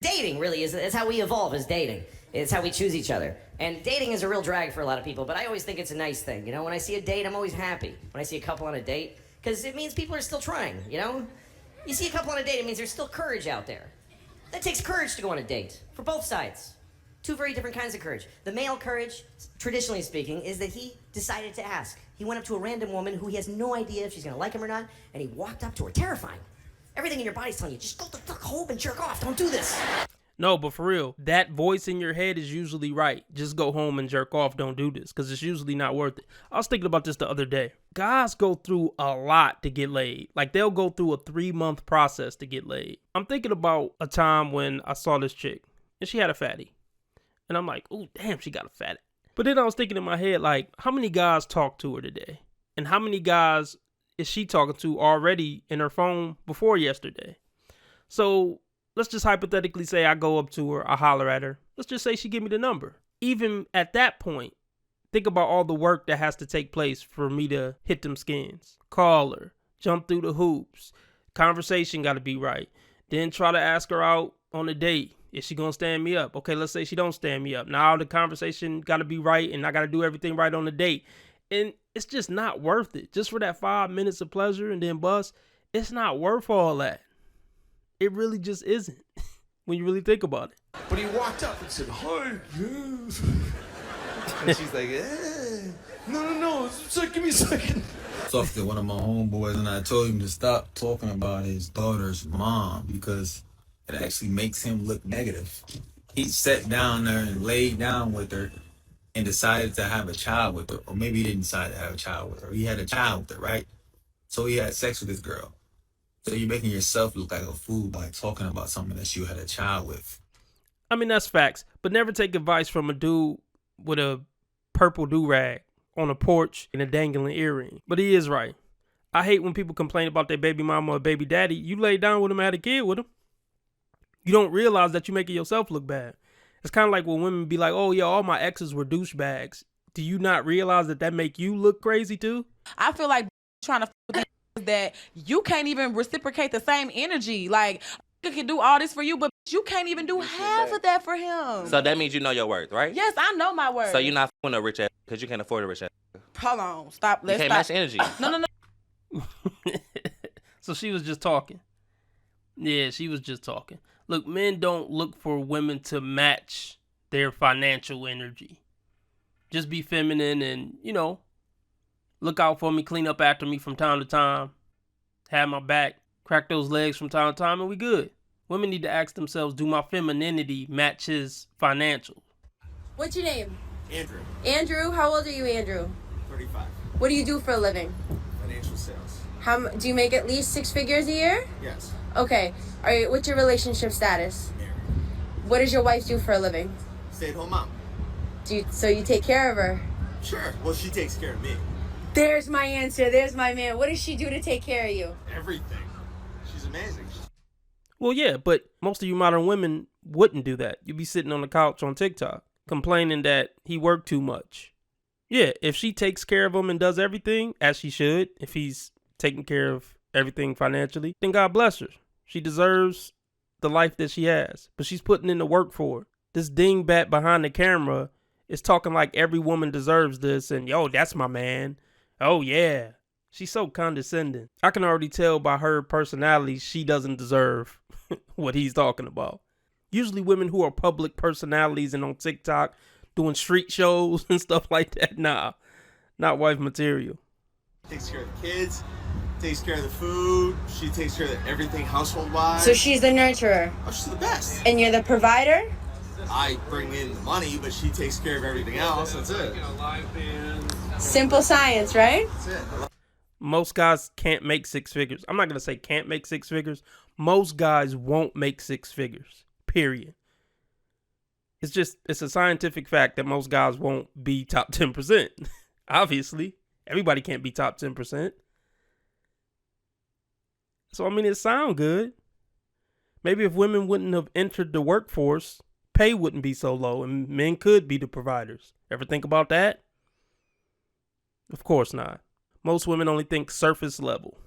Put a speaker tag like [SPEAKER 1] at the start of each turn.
[SPEAKER 1] Dating really is how we evolve, is dating. It's how we choose each other. And dating is a real drag for a lot of people, but I always think it's a nice thing. You know, when I see a date, I'm always happy when I see a couple on a date, because it means people are still trying, you know? You see a couple on a date, it means there's still courage out there. That takes courage to go on a date, for both sides. Two very different kinds of courage. The male courage, traditionally speaking, is that he decided to ask. He went up to a random woman who he has no idea if she's gonna like him or not, and he walked up to her, terrifying. Everything in your body's telling you, just go the fuck home and jerk off, don't do this.
[SPEAKER 2] No, but for real, that voice in your head is usually right. Just go home and jerk off, don't do this, because it's usually not worth it. I was thinking about this the other day. Guys go through a lot to get laid. Like, they'll go through a 3-month process to get laid. I'm thinking about a time when I saw this chick, and she had a fatty. And I'm like, ooh, damn, she got a fatty. But then I was thinking in my head, like, how many guys talked to her today? And how many guys is she talking to already in her phone before yesterday? So let's just hypothetically say I go up to her, I holler at her. Let's just say she give me the number. Even at that point, think about all the work that has to take place for me to hit them skins. Call her, jump through the hoops. Conversation got to be right. Then try to ask her out on a date. Is she going to stand me up? Okay, let's say she don't stand me up. Now the conversation got to be right and I got to do everything right on the date. And it's just not worth it. Just for that 5 minutes of pleasure and then bust, it's not worth all that. It really just isn't when you really think about it.
[SPEAKER 3] But he walked up and said, hi, yes. And she's like, no, give me a second.
[SPEAKER 4] Talked to one of my homeboys and I told him to stop talking about his daughter's mom because it actually makes him look negative. He sat down there and laid down with her and decided to have a child with her. Or maybe he didn't decide to have a child with her. He had a child with her, right? So he had sex with this girl. So you're making yourself look like a fool by talking about someone that you had a child with.
[SPEAKER 2] I mean, that's facts. But never take advice from a dude with a purple do-rag on a porch and a dangling earring. But he is right. I hate when people complain about their baby mama or baby daddy. You laid down with him and had a kid with him. You don't realize that you're making yourself look bad. It's kind of like when women be like, oh, yeah, all my exes were douchebags. Do you not realize that make you look crazy too?
[SPEAKER 5] I feel like trying to that you can't even reciprocate the same energy. Like, you can do all this for you, but you can't even do half of that for him.
[SPEAKER 6] So that means you know your worth, right?
[SPEAKER 5] Yes, I know my worth.
[SPEAKER 6] So you're not f***ing a rich ass because you can't afford a rich ass.
[SPEAKER 5] Hold on, stop. Let's
[SPEAKER 6] you can't match energy.
[SPEAKER 5] No.
[SPEAKER 2] So she was just talking. Yeah, she was just talking. Look, men don't look for women to match their financial energy. Just be feminine and, look out for me, clean up after me from time to time, have my back, crack those legs from time to time, and we good. Women need to ask themselves, do my femininity match his financial?
[SPEAKER 7] What's your name?
[SPEAKER 3] Andrew.
[SPEAKER 7] Andrew, how old are you, Andrew?
[SPEAKER 3] 35.
[SPEAKER 7] What do you do for a living?
[SPEAKER 3] Financial sales.
[SPEAKER 7] Do you make at least 6 figures a year?
[SPEAKER 3] Yes.
[SPEAKER 7] Okay. What's your relationship status?
[SPEAKER 3] Married.
[SPEAKER 7] What does your wife do for a living?
[SPEAKER 3] Stay-at-home mom.
[SPEAKER 7] So you take care of her?
[SPEAKER 3] Sure. Well, she takes care of me.
[SPEAKER 7] There's my answer. There's my man. What does she do to take care of you?
[SPEAKER 3] Everything. She's amazing.
[SPEAKER 2] Well, yeah, but most of you modern women wouldn't do that. You'd be sitting on the couch on TikTok complaining that he worked too much. Yeah, if she takes care of him and does everything, as she should, if he's taking care of everything financially, then God bless her. She deserves the life that she has, but she's putting in the work for it. This dingbat behind the camera is talking like every woman deserves this and, yo, that's my man. Oh, yeah. She's so condescending. I can already tell by her personality she doesn't deserve what he's talking about. Usually women who are public personalities and on TikTok doing street shows and stuff like that, nah, not wife material.
[SPEAKER 3] Takes care of the kids, takes care of the food, she takes care of everything household-wise.
[SPEAKER 7] So she's the nurturer.
[SPEAKER 3] Oh, she's the best.
[SPEAKER 7] And you're the provider?
[SPEAKER 3] I bring in the money, but she takes care of everything else. That's it.
[SPEAKER 7] Simple science, right?
[SPEAKER 3] That's it.
[SPEAKER 2] Most guys can't make 6 figures. I'm not going to say can't make 6 figures. Most guys won't make 6 figures, period. It's a scientific fact that most guys won't be top 10%. Obviously, everybody can't be top 10%. So, I mean, it sounds good. Maybe if women wouldn't have entered the workforce, pay wouldn't be so low and men could be the providers. Ever think about that? Of course not. Most women only think surface level.